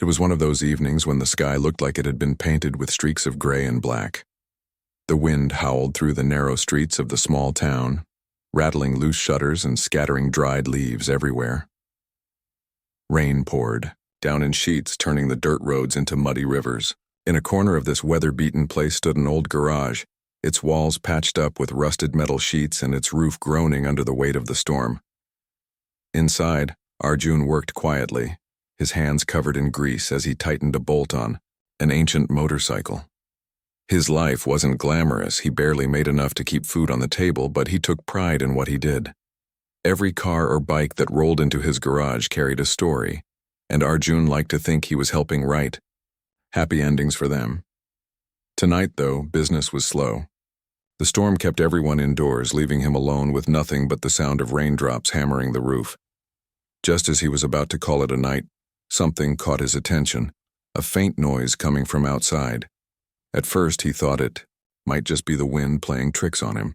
It was one of those evenings when the sky looked like it had been painted with streaks of gray and black. The wind howled through the narrow streets of the small town, rattling loose shutters and scattering dried leaves everywhere. Rain poured, down in sheets, turning the dirt roads into muddy rivers. In a corner of this weather-beaten place stood an old garage, its walls patched up with rusted metal sheets and its roof groaning under the weight of the storm. Inside, Arjun worked quietly, his hands covered in grease as he tightened a bolt on an ancient motorcycle. His life wasn't glamorous, he barely made enough to keep food on the table, but he took pride in what he did. Every car or bike that rolled into his garage carried a story, and Arjun liked to think he was helping write happy endings for them. Tonight, though, business was slow. The storm kept everyone indoors, leaving him alone with nothing but the sound of raindrops hammering the roof. Just as he was about to call it a night, something caught his attention, a faint noise coming from outside. At first he thought it might just be the wind playing tricks on him.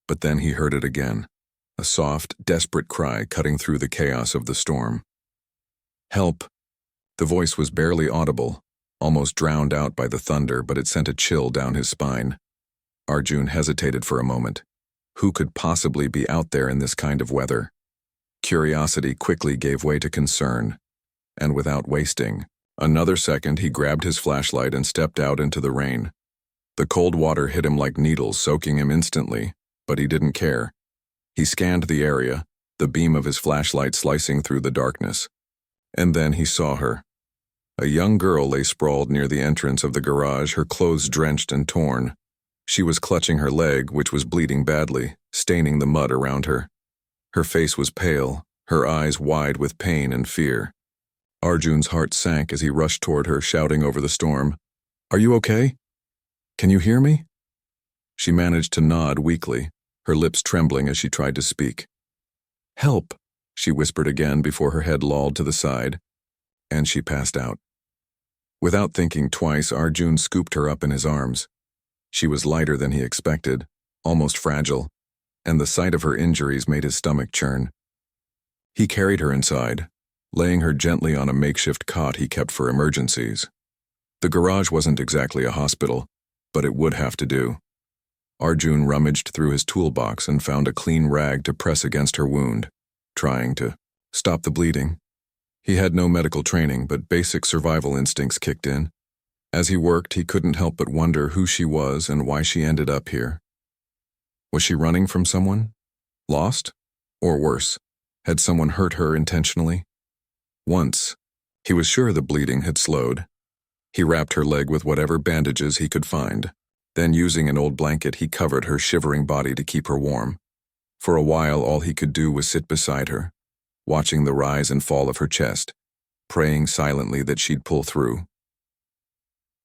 But then he heard it again, a soft, desperate cry cutting through the chaos of the storm. "Help!" The voice was barely audible, almost drowned out by the thunder, but it sent a chill down his spine. Arjun hesitated for a moment. Who could possibly be out there in this kind of weather? Curiosity quickly gave way to concern, and without wasting another second, he grabbed his flashlight and stepped out into the rain. The cold water hit him like needles, soaking him instantly, but he didn't care. He scanned the area, the beam of his flashlight slicing through the darkness. And then he saw her. A young girl lay sprawled near the entrance of the garage, her clothes drenched and torn. She was clutching her leg, which was bleeding badly, staining the mud around her. Her face was pale, her eyes wide with pain and fear. Arjun's heart sank as he rushed toward her, shouting over the storm, "Are you okay? Can you hear me?" She managed to nod weakly, her lips trembling as she tried to speak. "Help," she whispered again before her head lolled to the side, and she passed out. Without thinking twice, Arjun scooped her up in his arms. She was lighter than he expected, almost fragile, and the sight of her injuries made his stomach churn. He carried her inside, laying her gently on a makeshift cot he kept for emergencies. The garage wasn't exactly a hospital, but it would have to do. Arjun rummaged through his toolbox and found a clean rag to press against her wound, trying to stop the bleeding. He had no medical training, but basic survival instincts kicked in. As he worked, he couldn't help but wonder who she was and why she ended up here. Was she running from someone? Lost? Or worse, had someone hurt her intentionally? Once, he was sure the bleeding had slowed. He wrapped her leg with whatever bandages he could find. Then, using an old blanket, he covered her shivering body to keep her warm. For a while, all he could do was sit beside her, watching the rise and fall of her chest, praying silently that she'd pull through.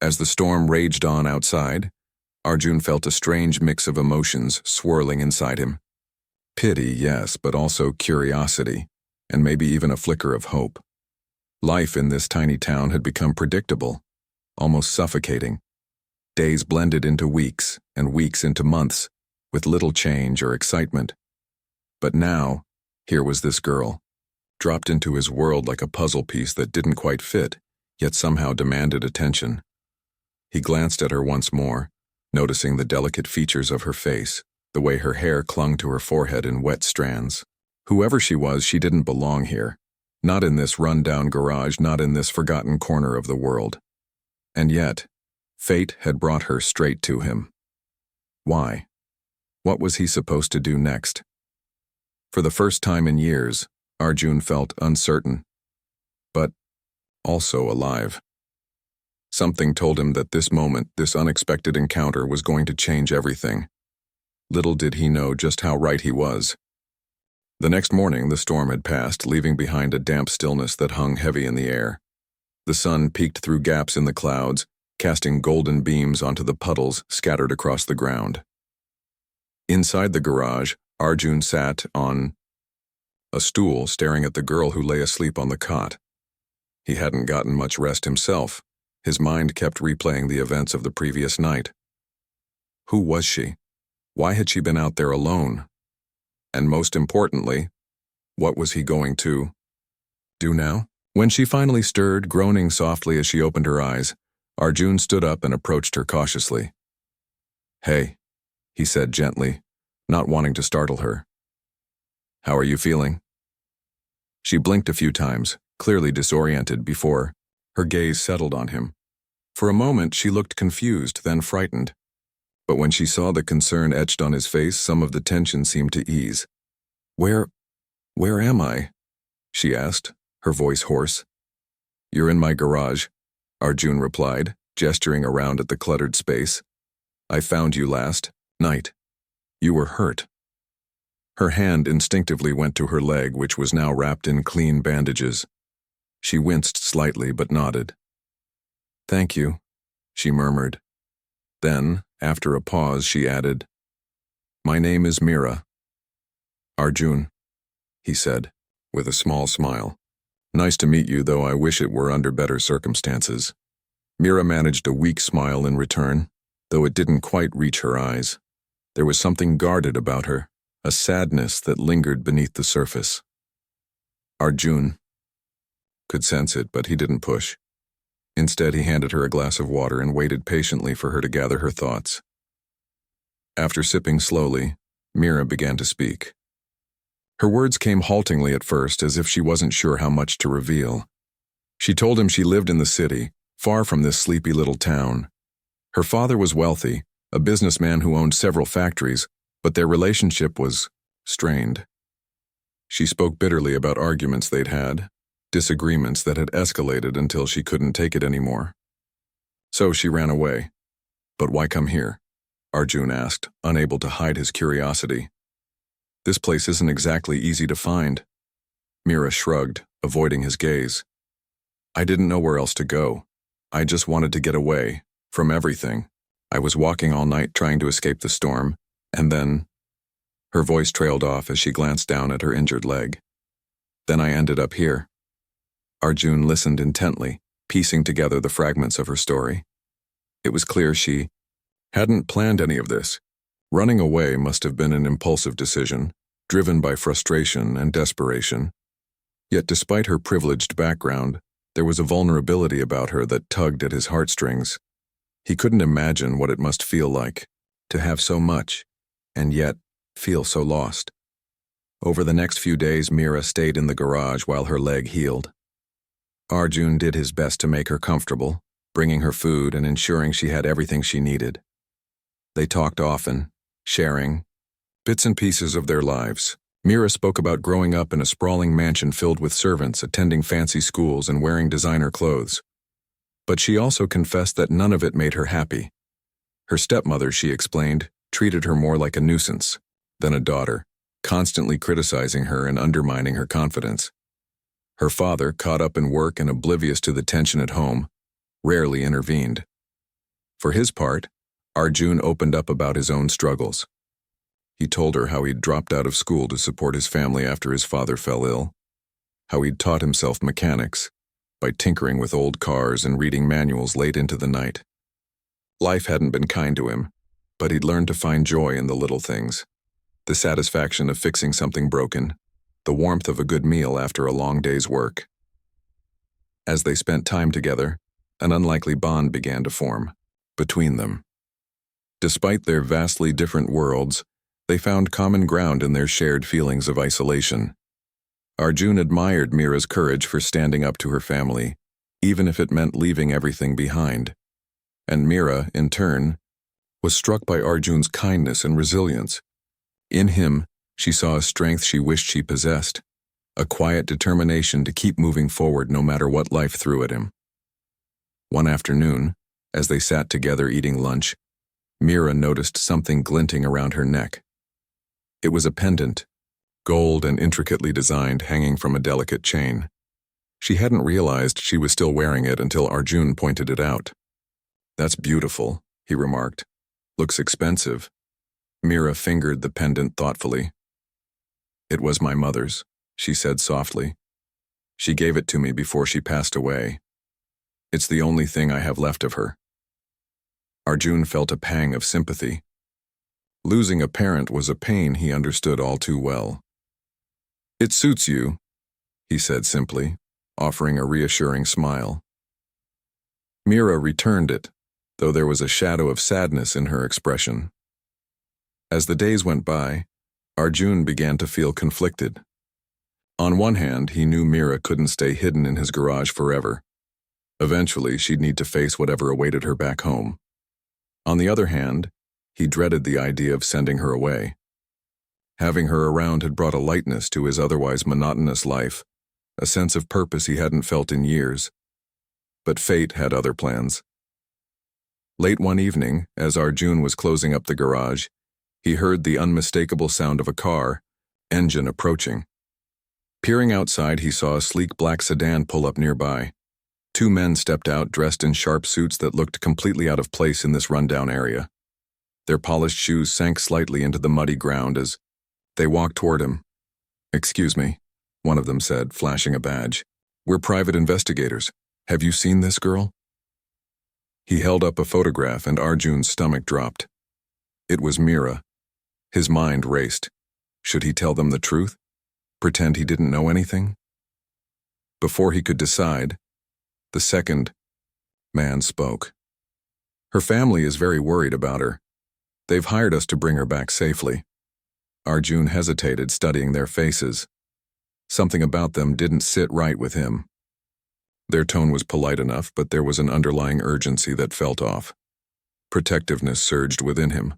As the storm raged on outside, Arjun felt a strange mix of emotions swirling inside him. Pity, yes, but also curiosity, and maybe even a flicker of hope. Life in this tiny town had become predictable, almost suffocating. Days blended into weeks, and weeks into months, with little change or excitement. But now, here was this girl, dropped into his world like a puzzle piece that didn't quite fit, yet somehow demanded attention. He glanced at her once more, noticing the delicate features of her face, the way her hair clung to her forehead in wet strands. Whoever she was, she didn't belong here. Not in this run-down garage, not in this forgotten corner of the world. And yet, fate had brought her straight to him. Why? What was he supposed to do next? For the first time in years, Arjun felt uncertain, but also alive. Something told him that this moment, this unexpected encounter, was going to change everything. Little did he know just how right he was. The next morning, the storm had passed, leaving behind a damp stillness that hung heavy in the air. The sun peeked through gaps in the clouds, casting golden beams onto the puddles scattered across the ground. Inside the garage, Arjun sat on a stool, staring at the girl who lay asleep on the cot. He hadn't gotten much rest himself. His mind kept replaying the events of the previous night. Who was she? Why had she been out there alone? And most importantly, what was he going to do now? When she finally stirred, groaning softly as she opened her eyes, Arjun stood up and approached her cautiously. "Hey," he said gently, not wanting to startle her. "How are you feeling?" She blinked a few times, clearly disoriented before her gaze settled on him. For a moment she looked confused, then frightened. But when she saw the concern etched on his face, some of the tension seemed to ease. Where am I?" she asked, her voice hoarse. "You're in my garage," Arjun replied, gesturing around at the cluttered space. "I found you last night. You were hurt." Her hand instinctively went to her leg, which was now wrapped in clean bandages. She winced slightly but nodded. "Thank you," she murmured. Then, after a pause, she added, "My name is Mira." "Arjun," he said, with a small smile. "Nice to meet you, though I wish it were under better circumstances." Mira managed a weak smile in return, though it didn't quite reach her eyes. There was something guarded about her, a sadness that lingered beneath the surface. Arjun could sense it, but he didn't push. Instead, he handed her a glass of water and waited patiently for her to gather her thoughts. After sipping slowly, Mira began to speak. Her words came haltingly at first, as if she wasn't sure how much to reveal. She told him she lived in the city, far from this sleepy little town. Her father was wealthy, a businessman who owned several factories, but their relationship was strained. She spoke bitterly about arguments they'd had, disagreements that had escalated until she couldn't take it anymore. So she ran away. "But why come here?" Arjun asked, unable to hide his curiosity. "This place isn't exactly easy to find." Mira shrugged, avoiding his gaze. "I didn't know where else to go. I just wanted to get away, from everything. I was walking all night trying to escape the storm, and then—" Her voice trailed off as she glanced down at her injured leg. "Then I ended up here." Arjun listened intently, piecing together the fragments of her story. It was clear she hadn't planned any of this. Running away must have been an impulsive decision, driven by frustration and desperation. Yet despite her privileged background, there was a vulnerability about her that tugged at his heartstrings. He couldn't imagine what it must feel like, to have so much, and yet feel so lost. Over the next few days, Mira stayed in the garage while her leg healed. Arjun did his best to make her comfortable, bringing her food and ensuring she had everything she needed. They talked often, sharing bits and pieces of their lives. Mira spoke about growing up in a sprawling mansion filled with servants, attending fancy schools and wearing designer clothes. But she also confessed that none of it made her happy. Her stepmother, she explained, treated her more like a nuisance than a daughter, constantly criticizing her and undermining her confidence. Her father, caught up in work and oblivious to the tension at home, rarely intervened. For his part, Arjun opened up about his own struggles. He told her how he'd dropped out of school to support his family after his father fell ill, how he'd taught himself mechanics by tinkering with old cars and reading manuals late into the night. Life hadn't been kind to him, but he'd learned to find joy in the little things, the satisfaction of fixing something broken, the warmth of a good meal after a long day's work. As they spent time together, an unlikely bond began to form between them. Despite their vastly different worlds, they found common ground in their shared feelings of isolation. Arjun admired Mira's courage for standing up to her family, even if it meant leaving everything behind. And Mira, in turn, was struck by Arjun's kindness and resilience. In him, she saw a strength she wished she possessed, a quiet determination to keep moving forward no matter what life threw at him. One afternoon, as they sat together eating lunch, Mira noticed something glinting around her neck. It was a pendant, gold and intricately designed, hanging from a delicate chain. She hadn't realized she was still wearing it until Arjun pointed it out. "That's beautiful," he remarked. "Looks expensive." Mira fingered the pendant thoughtfully. "It was my mother's," she said softly. "She gave it to me before she passed away. It's the only thing I have left of her." Arjun felt a pang of sympathy. Losing a parent was a pain he understood all too well. "It suits you," he said simply. offering a reassuring smile. Mira returned it, though there was a shadow of sadness in her expression. As the days went by, Arjun began to feel conflicted. On one hand, he knew Mira couldn't stay hidden in his garage forever. Eventually, she'd need to face whatever awaited her back home. On the other hand, he dreaded the idea of sending her away. Having her around had brought a lightness to his otherwise monotonous life, a sense of purpose he hadn't felt in years. But fate had other plans. Late one evening, as Arjun was closing up the garage, he heard the unmistakable sound of a car, engine approaching. Peering outside, he saw a sleek black sedan pull up nearby. Two men stepped out dressed in sharp suits that looked completely out of place in this rundown area. Their polished shoes sank slightly into the muddy ground as they walked toward him. "Excuse me," one of them said, flashing a badge. "We're private investigators. Have you seen this girl?" He held up a photograph and Arjun's stomach dropped. It was Mira. His mind raced. Should he tell them the truth? Pretend he didn't know anything? Before he could decide, the second man spoke. "Her family is very worried about her. They've hired us to bring her back safely." Arjun hesitated, studying their faces. Something about them didn't sit right with him. Their tone was polite enough, but there was an underlying urgency that felt off. Protectiveness surged within him.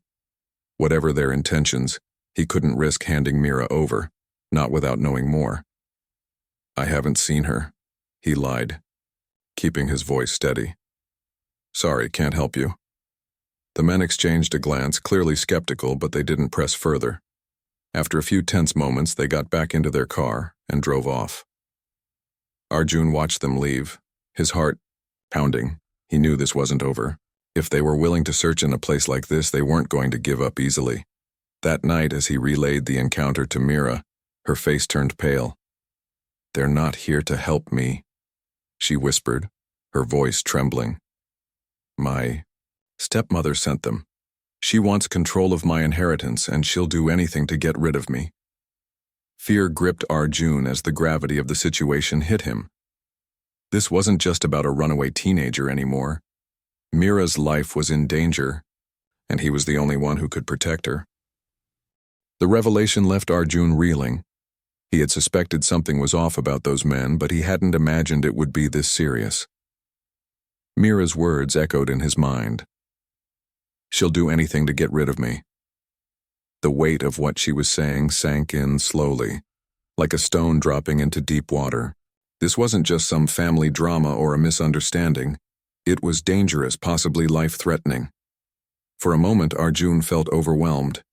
Whatever their intentions, he couldn't risk handing Mira over, not without knowing more. "I haven't seen her," he lied, keeping his voice steady. "Sorry, can't help you." The men exchanged a glance, clearly skeptical, but they didn't press further. After a few tense moments, they got back into their car and drove off. Arjun watched them leave, his heart pounding. He knew this wasn't over. If they were willing to search in a place like this, they weren't going to give up easily. That night, as he relayed the encounter to Mira, her face turned pale. "They're not here to help me," she whispered, her voice trembling. "My stepmother sent them. She wants control of my inheritance, and she'll do anything to get rid of me." Fear gripped Arjun as the gravity of the situation hit him. This wasn't just about a runaway teenager anymore. Mira's life was in danger, and he was the only one who could protect her. The revelation left Arjun reeling. He had suspected something was off about those men, but he hadn't imagined it would be this serious. Mira's words echoed in his mind. "She'll do anything to get rid of me." The weight of what she was saying sank in slowly, like a stone dropping into deep water. This wasn't just some family drama or a misunderstanding. It was dangerous, possibly life-threatening. For a moment, Arjun felt overwhelmed.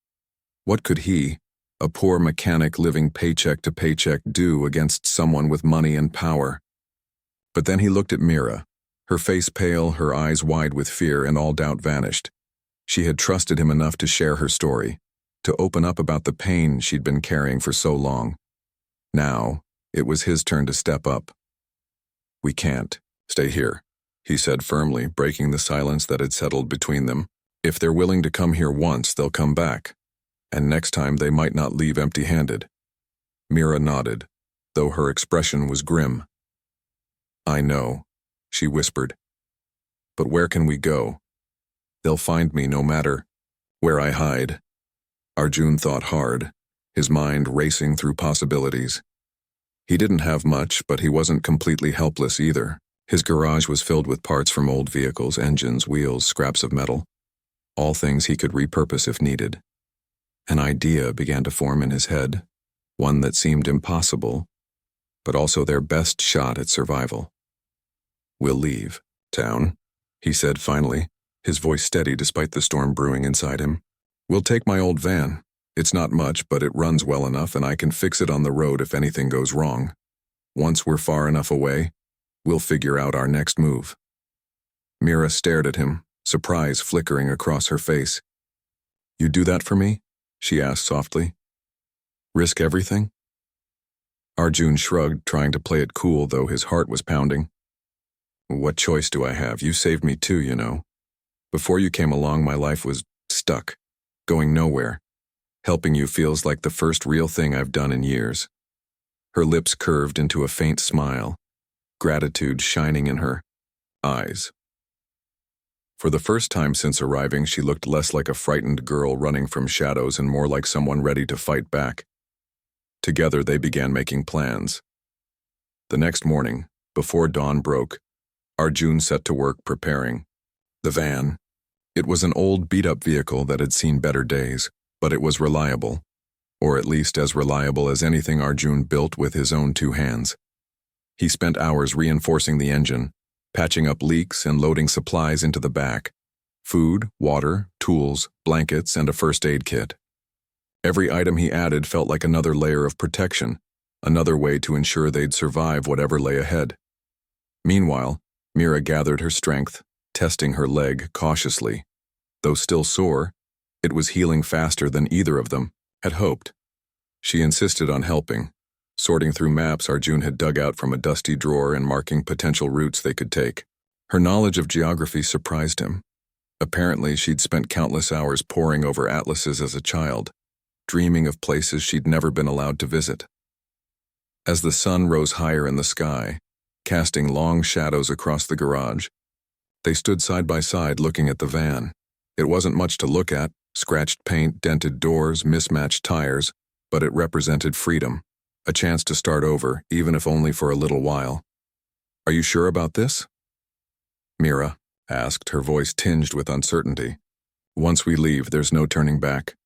What could he, a poor mechanic living paycheck to paycheck, do against someone with money and power? But then he looked at Mira, her face pale, her eyes wide with fear, and all doubt vanished. She had trusted him enough to share her story, to open up about the pain she'd been carrying for so long. Now, it was his turn to step up. "We can't stay here," he said firmly, breaking the silence that had settled between them. "If they're willing to come here once, they'll come back. And next time they might not leave empty-handed." Mira nodded, though her expression was grim. "I know," she whispered. "But where can we go? They'll find me no matter where I hide." Arjun thought hard, his mind racing through possibilities. He didn't have much, but he wasn't completely helpless either. His garage was filled with parts from old vehicles, engines, wheels, scraps of metal. All things he could repurpose if needed. An idea began to form in his head, one that seemed impossible, but also their best shot at survival. "We'll leave town," he said finally, his voice steady despite the storm brewing inside him. "We'll take my old van. It's not much, but it runs well enough and I can fix it on the road if anything goes wrong. Once we're far enough away, we'll figure out our next move." Mira stared at him, surprise flickering across her face. "You do that for me?" she asked softly. "Risk everything?" Arjun shrugged, trying to play it cool, though his heart was pounding. "What choice do I have? You saved me too, you know. Before you came along, my life was stuck, going nowhere. Helping you feels like the first real thing I've done in years." Her lips curved into a faint smile, gratitude shining in her eyes. For the first time since arriving, she looked less like a frightened girl running from shadows and more like someone ready to fight back. Together they began making plans. The next morning, before dawn broke, Arjun set to work preparing. The van. It was an old beat-up vehicle that had seen better days, but it was reliable, or at least as reliable as anything Arjun built with his own two hands. He spent hours reinforcing the engine, patching up leaks and loading supplies into the back: food, water, tools, blankets, and a first aid kit. Every item he added felt like another layer of protection, another way to ensure they'd survive whatever lay ahead. Meanwhile, Mira gathered her strength, testing her leg cautiously. Though still sore, it was healing faster than either of them had hoped. She insisted on helping, sorting through maps Arjun had dug out from a dusty drawer and marking potential routes they could take. Her knowledge of geography surprised him. Apparently, she'd spent countless hours poring over atlases as a child, dreaming of places she'd never been allowed to visit. As the sun rose higher in the sky, casting long shadows across the garage, they stood side by side looking at the van. It wasn't much to look at: scratched paint, dented doors, mismatched tires, but it represented freedom, a chance to start over, even if only for a little while. "Are you sure about this?" Mira asked, her voice tinged with uncertainty. "Once we leave, there's no turning back."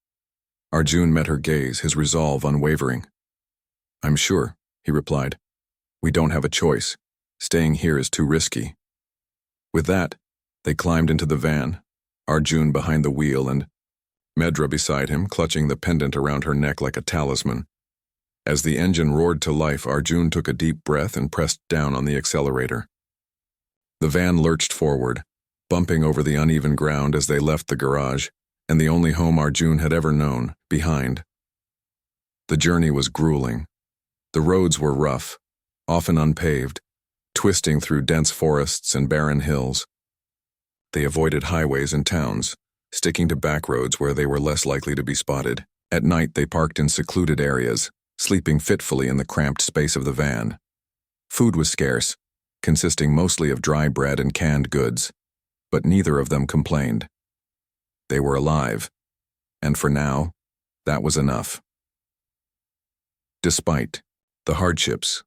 Arjun met her gaze, his resolve unwavering. "I'm sure," he replied. "We don't have a choice. Staying here is too risky." With that, they climbed into the van, Arjun behind the wheel and Medra beside him, clutching the pendant around her neck like a talisman. As the engine roared to life, Arjun took a deep breath and pressed down on the accelerator. The van lurched forward, bumping over the uneven ground as they left the garage, and the only home Arjun had ever known, behind. The journey was grueling. The roads were rough, often unpaved, twisting through dense forests and barren hills. They avoided highways and towns, sticking to back roads where they were less likely to be spotted. At night, they parked in secluded areas, sleeping fitfully in the cramped space of the van. Food was scarce, consisting mostly of dry bread and canned goods, but neither of them complained. They were alive, and for now, that was enough. Despite the hardships,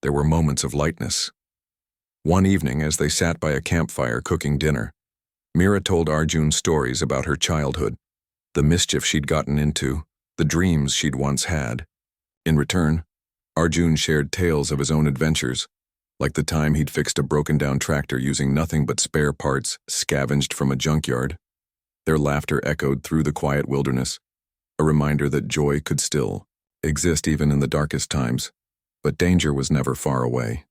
there were moments of lightness. One evening, as they sat by a campfire cooking dinner, Mira told Arjun stories about her childhood, the mischief she'd gotten into, the dreams she'd once had. In return, Arjun shared tales of his own adventures, like the time he'd fixed a broken-down tractor using nothing but spare parts scavenged from a junkyard. Their laughter echoed through the quiet wilderness, a reminder that joy could still exist even in the darkest times, but danger was never far away.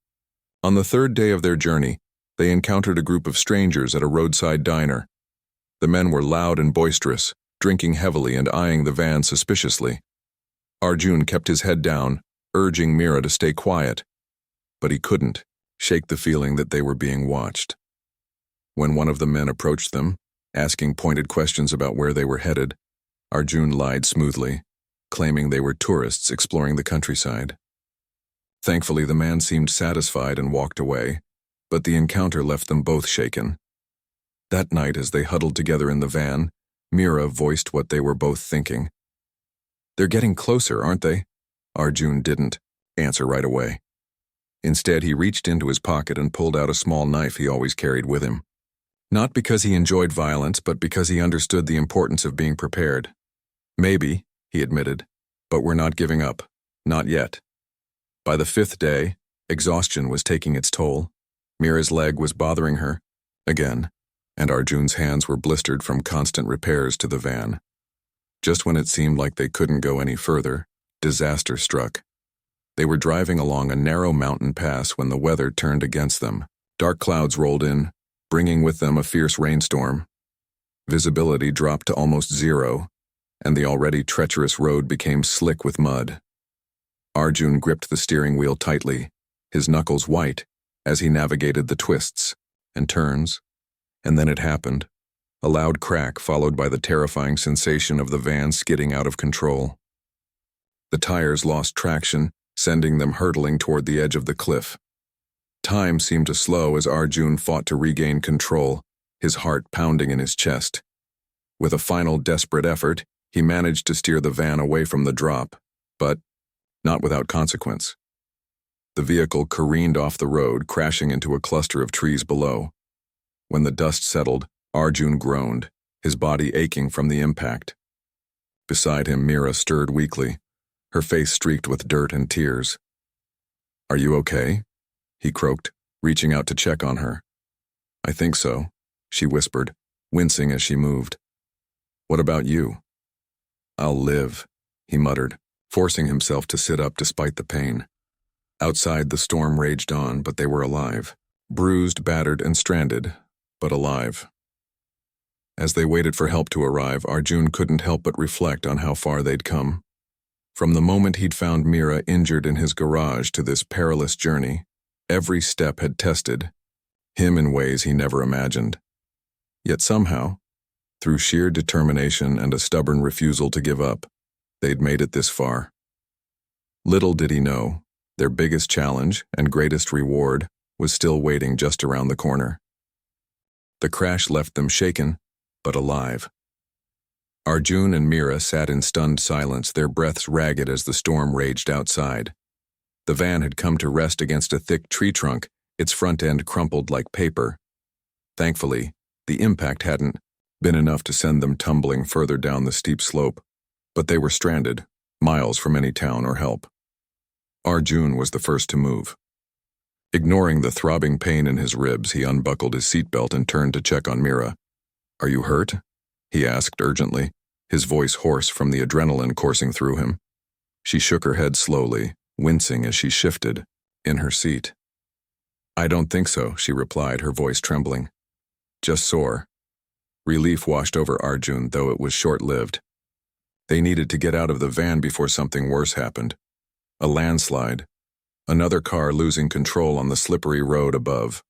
On the third day of their journey, they encountered a group of strangers at a roadside diner. The men were loud and boisterous, drinking heavily and eyeing the van suspiciously. Arjun kept his head down, urging Mira to stay quiet, but he couldn't shake the feeling that they were being watched. When one of the men approached them, asking pointed questions about where they were headed, Arjun lied smoothly, claiming they were tourists exploring the countryside. Thankfully, the man seemed satisfied and walked away, but the encounter left them both shaken. That night, as they huddled together in the van, Mira voiced what they were both thinking. "They're getting closer, aren't they?" Arjun didn't answer right away. Instead, he reached into his pocket and pulled out a small knife he always carried with him. Not because he enjoyed violence, but because he understood the importance of being prepared. "Maybe," he admitted, "but we're not giving up. Not yet." By the fifth day, exhaustion was taking its toll. Mira's leg was bothering her, again, and Arjun's hands were blistered from constant repairs to the van. Just when it seemed like they couldn't go any further, disaster struck. They were driving along a narrow mountain pass when the weather turned against them. Dark clouds rolled in, bringing with them a fierce rainstorm. Visibility dropped to almost zero, and the already treacherous road became slick with mud. Arjun gripped the steering wheel tightly, his knuckles white, as he navigated the twists and turns, and then it happened. A loud crack followed by the terrifying sensation of the van skidding out of control. The tires lost traction, sending them hurtling toward the edge of the cliff. Time seemed to slow as Arjun fought to regain control, his heart pounding in his chest. With a final desperate effort, he managed to steer the van away from the drop, but not without consequence. The vehicle careened off the road, crashing into a cluster of trees below. When the dust settled, Arjun groaned, his body aching from the impact. Beside him, Mira stirred weakly, her face streaked with dirt and tears. "Are you okay?" he croaked, reaching out to check on her. "I think so," she whispered, wincing as she moved. "What about you?" "I'll live," he muttered, forcing himself to sit up despite the pain. Outside, the storm raged on, but they were alive. Bruised, battered, and stranded, but alive. As they waited for help to arrive, Arjun couldn't help but reflect on how far they'd come. From the moment he'd found Mira injured in his garage to this perilous journey, every step had tested him in ways he never imagined. Yet somehow, through sheer determination and a stubborn refusal to give up, they'd made it this far. Little did he know, their biggest challenge and greatest reward was still waiting just around the corner. The crash left them shaken, but alive. Arjun and Mira sat in stunned silence, their breaths ragged as the storm raged outside. The van had come to rest against a thick tree trunk, its front end crumpled like paper. Thankfully, the impact hadn't been enough to send them tumbling further down the steep slope, but they were stranded, miles from any town or help. Arjun was the first to move. Ignoring the throbbing pain in his ribs, he unbuckled his seatbelt and turned to check on Mira. "Are you hurt?" he asked urgently, his voice hoarse from the adrenaline coursing through him. She shook her head slowly, wincing as she shifted in her seat. "I don't think so," she replied, her voice trembling. "Just sore." Relief washed over Arjun, though it was short-lived. They needed to get out of the van before something worse happened. A landslide. Another car losing control on the slippery road above.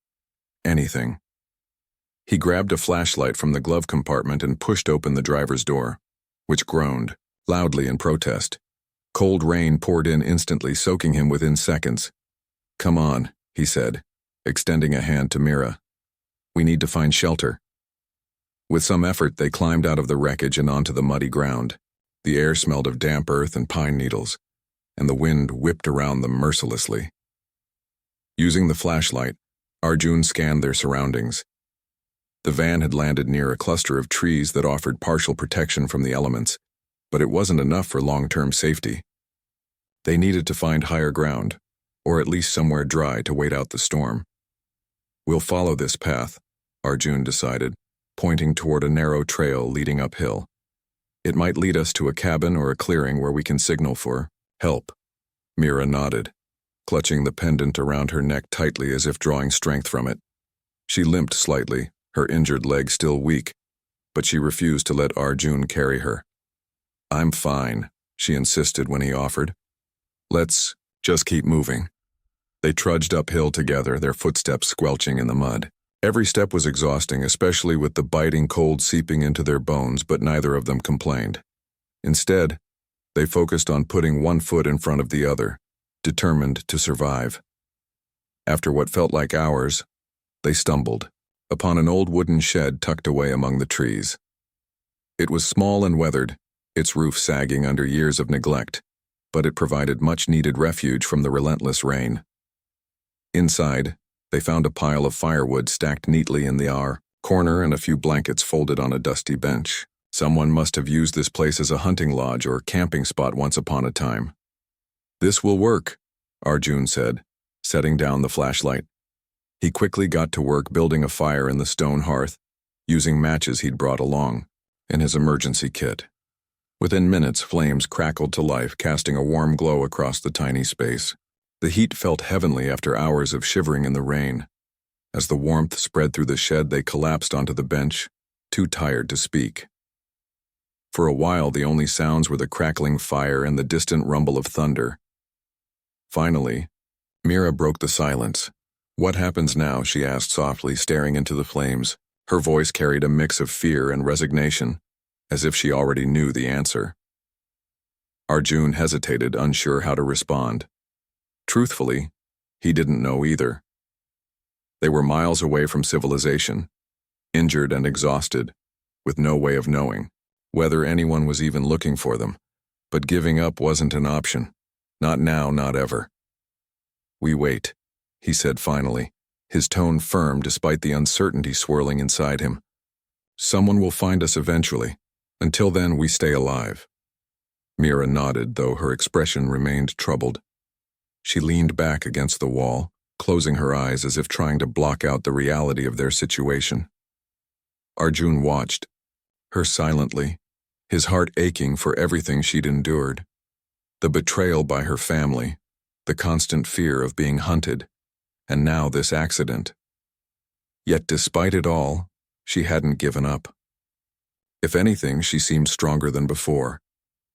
Anything. He grabbed a flashlight from the glove compartment and pushed open the driver's door, which groaned, loudly in protest. Cold rain poured in instantly, soaking him within seconds. "Come on," he said, extending a hand to Mira. "We need to find shelter." With some effort, they climbed out of the wreckage and onto the muddy ground. The air smelled of damp earth and pine needles, and the wind whipped around them mercilessly. Using the flashlight, Arjun scanned their surroundings. The van had landed near a cluster of trees that offered partial protection from the elements, but it wasn't enough for long-term safety. They needed to find higher ground, or at least somewhere dry to wait out the storm. "We'll follow this path," Arjun decided, pointing toward a narrow trail leading uphill. "It might lead us to a cabin or a clearing where we can signal for help." Mira nodded, clutching the pendant around her neck tightly as if drawing strength from it. She limped slightly, her injured leg still weak, but she refused to let Arjun carry her. "I'm fine," she insisted when he offered. "Let's just keep moving." They trudged uphill together, their footsteps squelching in the mud. Every step was exhausting, especially with the biting cold seeping into their bones, but neither of them complained. Instead, they focused on putting one foot in front of the other, determined to survive. After what felt like hours, they stumbled upon an old wooden shed tucked away among the trees. It was small and weathered, its roof sagging under years of neglect, but it provided much-needed refuge from the relentless rain. Inside, they found a pile of firewood stacked neatly in the corner and a few blankets folded on a dusty bench. Someone must have used this place as a hunting lodge or camping spot once upon a time. "This will work," Arjun said, setting down the flashlight. He quickly got to work building a fire in the stone hearth, using matches he'd brought along in his emergency kit. Within minutes, flames crackled to life, casting a warm glow across the tiny space. The heat felt heavenly after hours of shivering in the rain. As the warmth spread through the shed, they collapsed onto the bench, too tired to speak. For a while, the only sounds were the crackling fire and the distant rumble of thunder. Finally, Mira broke the silence. "What happens now?" she asked softly, staring into the flames. Her voice carried a mix of fear and resignation, as if she already knew the answer. Arjun hesitated, unsure how to respond. Truthfully, he didn't know either. They were miles away from civilization, injured and exhausted, with no way of knowing whether anyone was even looking for them. But giving up wasn't an option. Not now, not ever. "We wait," he said finally, his tone firm despite the uncertainty swirling inside him. "Someone will find us eventually. Until then, we stay alive." Mira nodded, though her expression remained troubled. She leaned back against the wall, closing her eyes as if trying to block out the reality of their situation. Arjun watched her silently, his heart aching for everything she'd endured. The betrayal by her family, the constant fear of being hunted, and now this accident. Yet despite it all, she hadn't given up. If anything, she seemed stronger than before,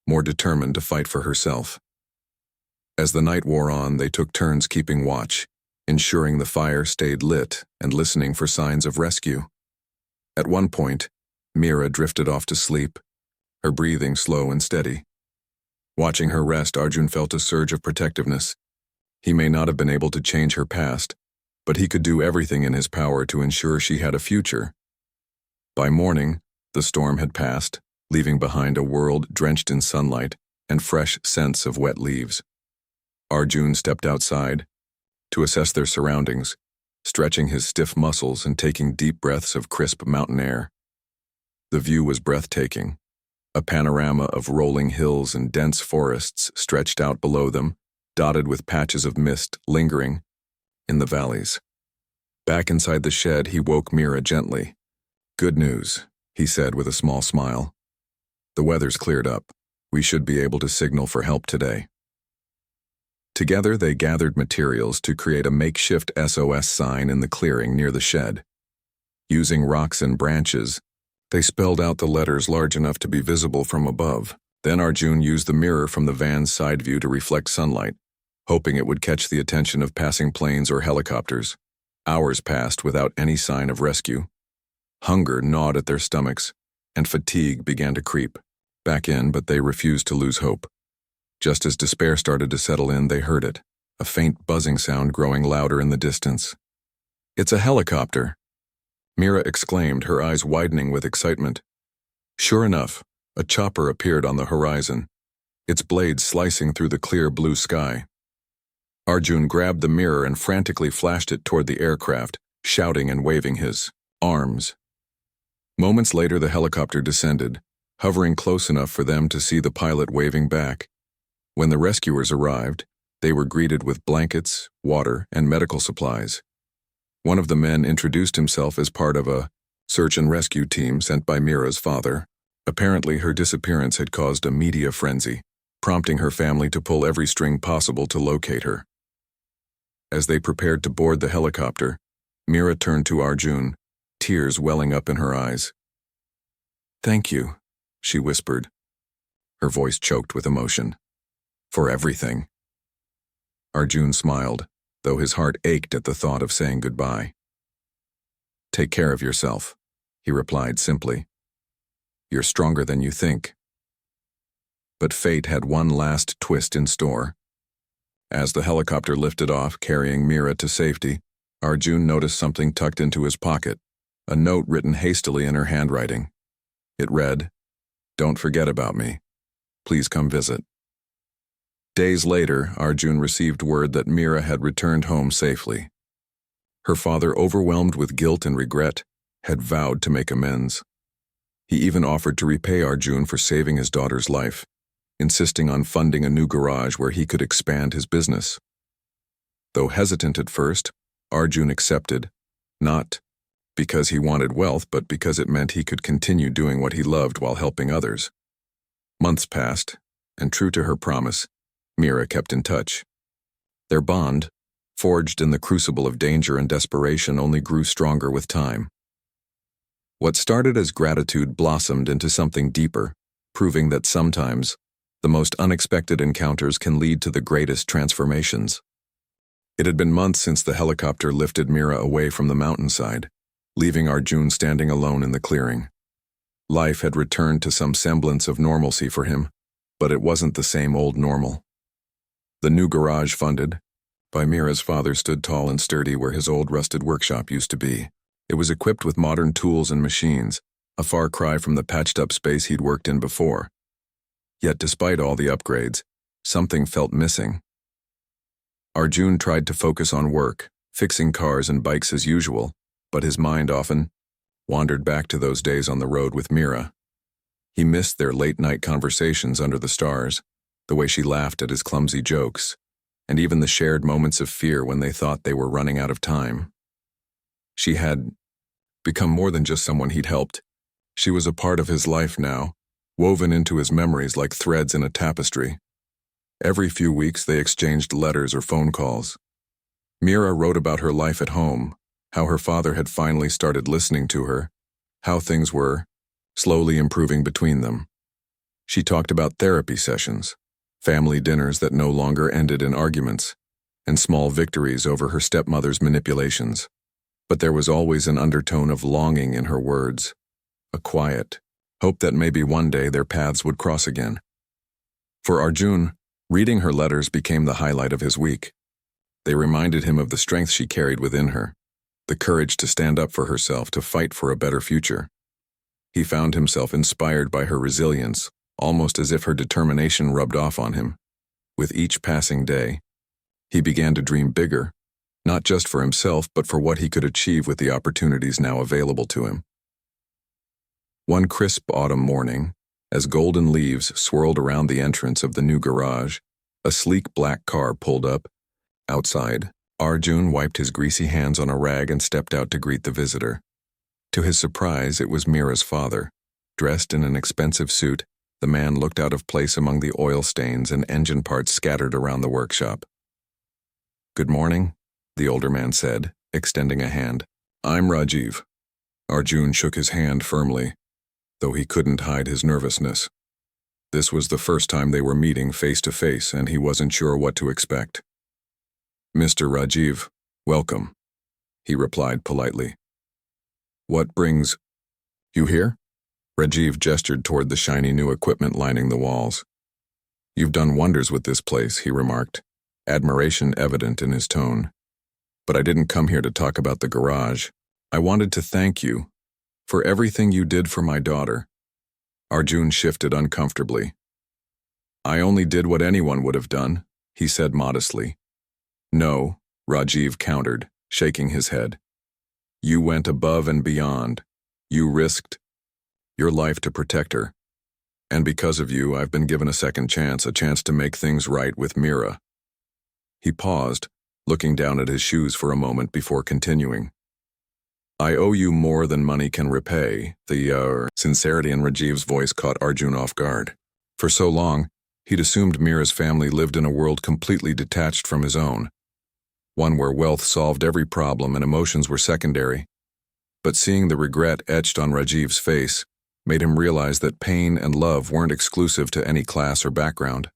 more determined to fight for herself. As the night wore on, they took turns keeping watch, ensuring the fire stayed lit and listening for signs of rescue. At one point, Mira drifted off to sleep, her breathing slow and steady. Watching her rest, Arjun felt a surge of protectiveness. He may not have been able to change her past, but he could do everything in his power to ensure she had a future. By morning, the storm had passed, leaving behind a world drenched in sunlight and fresh scents of wet leaves. Arjun stepped outside to assess their surroundings, stretching his stiff muscles and taking deep breaths of crisp mountain air. The view was breathtaking. A panorama of rolling hills and dense forests stretched out below them, dotted with patches of mist lingering in the valleys. Back inside the shed, he woke Mira gently. "Good news," he said with a small smile. "The weather's cleared up. We should be able to signal for help today." Together, they gathered materials to create a makeshift SOS sign in the clearing near the shed. Using rocks and branches, they spelled out the letters large enough to be visible from above. Then Arjun used the mirror from the van's side view to reflect sunlight, hoping it would catch the attention of passing planes or helicopters. Hours passed without any sign of rescue. Hunger gnawed at their stomachs, and fatigue began to creep back in, but they refused to lose hope. Just as despair started to settle in, they heard it, a faint buzzing sound growing louder in the distance. "It's a helicopter," Mira exclaimed, her eyes widening with excitement. Sure enough, a chopper appeared on the horizon, its blades slicing through the clear blue sky. Arjun grabbed the mirror and frantically flashed it toward the aircraft, shouting and waving his arms. Moments later, the helicopter descended, hovering close enough for them to see the pilot waving back. When the rescuers arrived, they were greeted with blankets, water, and medical supplies. One of the men introduced himself as part of a search and rescue team sent by Mira's father. Apparently, her disappearance had caused a media frenzy, prompting her family to pull every string possible to locate her. As they prepared to board the helicopter, Mira turned to Arjun, tears welling up in her eyes. "Thank you," she whispered, her voice choked with emotion. "For everything." Arjun smiled, though his heart ached at the thought of saying goodbye. "Take care of yourself," he replied simply. "You're stronger than you think." But fate had one last twist in store. As the helicopter lifted off, carrying Mira to safety, Arjun noticed something tucked into his pocket, a note written hastily in her handwriting. It read, "Don't forget about me. Please come visit." Days later, Arjun received word that Mira had returned home safely. Her father, overwhelmed with guilt and regret, had vowed to make amends. He even offered to repay Arjun for saving his daughter's life, insisting on funding a new garage where he could expand his business. Though hesitant at first, Arjun accepted, not because he wanted wealth, but because it meant he could continue doing what he loved while helping others. Months passed, and true to her promise, Mira kept in touch. Their bond, forged in the crucible of danger and desperation, only grew stronger with time. What started as gratitude blossomed into something deeper, proving that sometimes the most unexpected encounters can lead to the greatest transformations. It had been months since the helicopter lifted Mira away from the mountainside, leaving Arjun standing alone in the clearing. Life had returned to some semblance of normalcy for him, but it wasn't the same old normal. The new garage funded, by Mira's father stood tall and sturdy where his old rusted workshop used to be. It was equipped with modern tools and machines, a far cry from the patched-up space he'd worked in before. Yet despite all the upgrades, something felt missing. Arjun tried to focus on work, fixing cars and bikes as usual, but his mind often wandered back to those days on the road with Mira. He missed their late-night conversations under the stars, the way she laughed at his clumsy jokes, and even the shared moments of fear when they thought they were running out of time. She had become more than just someone he'd helped. She was a part of his life now, woven into his memories like threads in a tapestry. Every few weeks they exchanged letters or phone calls. Mira wrote about her life at home, how her father had finally started listening to her, how things were slowly improving between them. She talked about therapy sessions, family dinners that no longer ended in arguments, and small victories over her stepmother's manipulations. But there was always an undertone of longing in her words, a quiet hope that maybe one day their paths would cross again. For Arjun, reading her letters became the highlight of his week. They reminded him of the strength she carried within her, the courage to stand up for herself, to fight for a better future. He found himself inspired by her resilience, almost as if her determination rubbed off on him. With each passing day, he began to dream bigger, not just for himself, but for what he could achieve with the opportunities now available to him. One crisp autumn morning, as golden leaves swirled around the entrance of the new garage, a sleek black car pulled up. Outside, Arjun wiped his greasy hands on a rag and stepped out to greet the visitor. To his surprise, it was Mira's father. Dressed in an expensive suit, the man looked out of place among the oil stains and engine parts scattered around the workshop. "Good morning," the older man said, extending a hand. "I'm Rajiv." Arjun shook his hand firmly, though he couldn't hide his nervousness. This was the first time they were meeting face to face, and he wasn't sure what to expect. "Mr. Rajiv, welcome," he replied politely. "What brings you here?" Rajiv gestured toward the shiny new equipment lining the walls. "You've done wonders with this place," he remarked, admiration evident in his tone. "But I didn't come here to talk about the garage. I wanted to thank you for everything you did for my daughter." Arjun shifted uncomfortably. "I only did what anyone would have done," he said modestly. "No," Rajiv countered, shaking his head. "You went above and beyond. You risked your life to protect her. And because of you, I've been given a second chance, a chance to make things right with Mira." He paused, looking down at his shoes for a moment before continuing. "I owe you more than money can repay." The sincerity in Rajiv's voice caught Arjun off guard. For so long, he'd assumed Mira's family lived in a world completely detached from his own, one where wealth solved every problem and emotions were secondary. But seeing the regret etched on Rajiv's face made him realize that pain and love weren't exclusive to any class or background.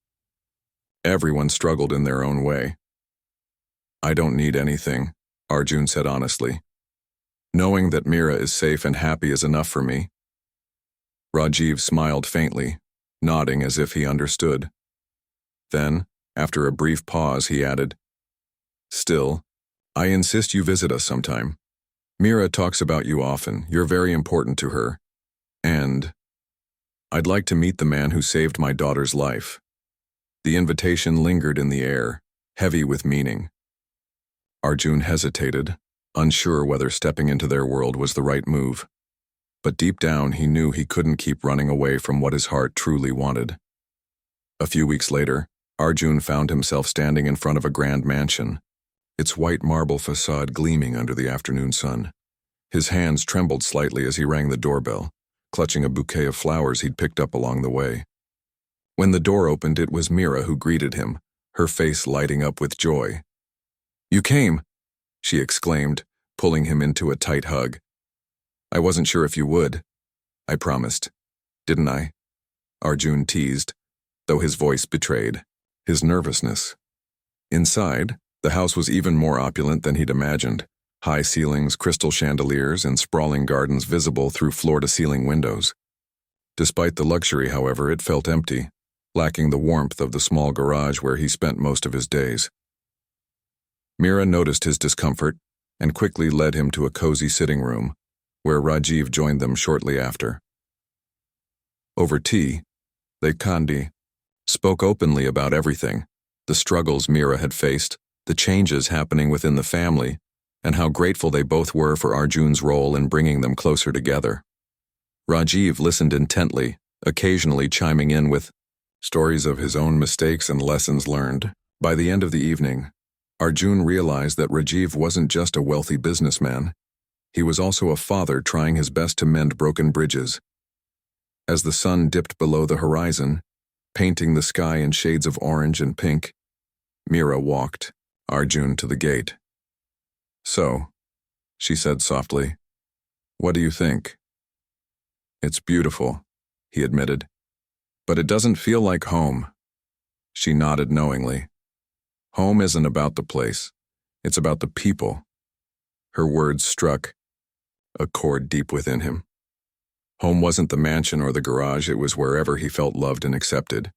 Everyone struggled in their own way. "I don't need anything," Arjun said honestly. "Knowing that Mira is safe and happy is enough for me." Rajiv smiled faintly, nodding as if he understood. Then, after a brief pause, he added, "Still, I insist you visit us sometime. Mira talks about you often. You're very important to her. And I'd like to meet the man who saved my daughter's life." The invitation lingered in the air, heavy with meaning. Arjun hesitated, unsure whether stepping into their world was the right move. But deep down, he knew he couldn't keep running away from what his heart truly wanted. A few weeks later, Arjun found himself standing in front of a grand mansion, its white marble facade gleaming under the afternoon sun. His hands trembled slightly as he rang the doorbell, clutching a bouquet of flowers he'd picked up along the way. When the door opened, it was Mira who greeted him, her face lighting up with joy. "You came," she exclaimed, pulling him into a tight hug. "I wasn't sure if you would." "I promised, didn't I?" Arjun teased, though his voice betrayed his nervousness. Inside, the house was even more opulent than he'd imagined. High ceilings, crystal chandeliers, and sprawling gardens visible through floor-to-ceiling windows. Despite the luxury, however, it felt empty, lacking the warmth of the small garage where he spent most of his days. Mira noticed his discomfort and quickly led him to a cozy sitting room, where Rajiv joined them shortly after. Over tea, they spoke openly about everything, the struggles Mira had faced, the changes happening within the family, and how grateful they both were for Arjun's role in bringing them closer together. Rajiv listened intently, occasionally chiming in with stories of his own mistakes and lessons learned. By the end of the evening, Arjun realized that Rajiv wasn't just a wealthy businessman. He was also a father trying his best to mend broken bridges. As the sun dipped below the horizon, painting the sky in shades of orange and pink, Mira walked Arjun to the gate. "So," she said softly, "what do you think?" "It's beautiful," he admitted. "But it doesn't feel like home." She nodded knowingly. "Home isn't about the place. It's about the people." Her words struck a chord deep within him. Home wasn't the mansion or the garage, it was wherever he felt loved and accepted.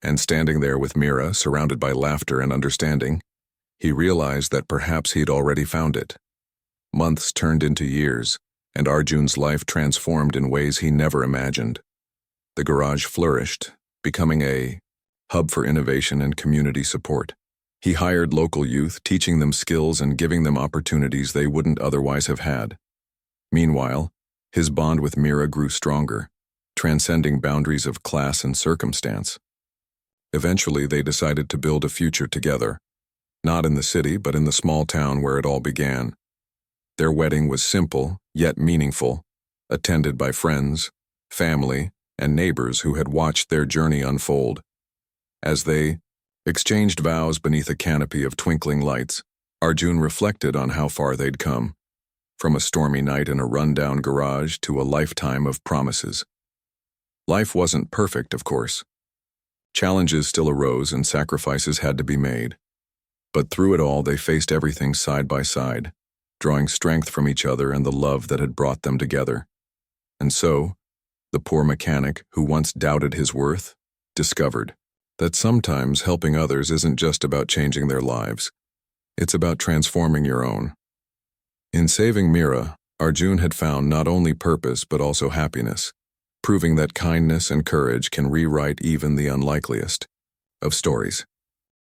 And standing there with Mira, surrounded by laughter and understanding, he realized that perhaps he'd already found it. Months turned into years, and Arjun's life transformed in ways he never imagined. The garage flourished, becoming a hub for innovation and community support. He hired local youth, teaching them skills and giving them opportunities they wouldn't otherwise have had. Meanwhile, his bond with Mira grew stronger, transcending boundaries of class and circumstance. Eventually, they decided to build a future together, not in the city, but in the small town where it all began. Their wedding was simple, yet meaningful, attended by friends, family, and neighbors who had watched their journey unfold. As they exchanged vows beneath a canopy of twinkling lights, Arjun reflected on how far they'd come, from a stormy night in a run-down garage to a lifetime of promises. Life wasn't perfect, of course. Challenges still arose and sacrifices had to be made. But through it all, they faced everything side by side, drawing strength from each other and the love that had brought them together. And so, the poor mechanic who once doubted his worth discovered that sometimes helping others isn't just about changing their lives. It's about transforming your own. In saving Mira, Arjun had found not only purpose but also happiness, proving that kindness and courage can rewrite even the unlikeliest of stories.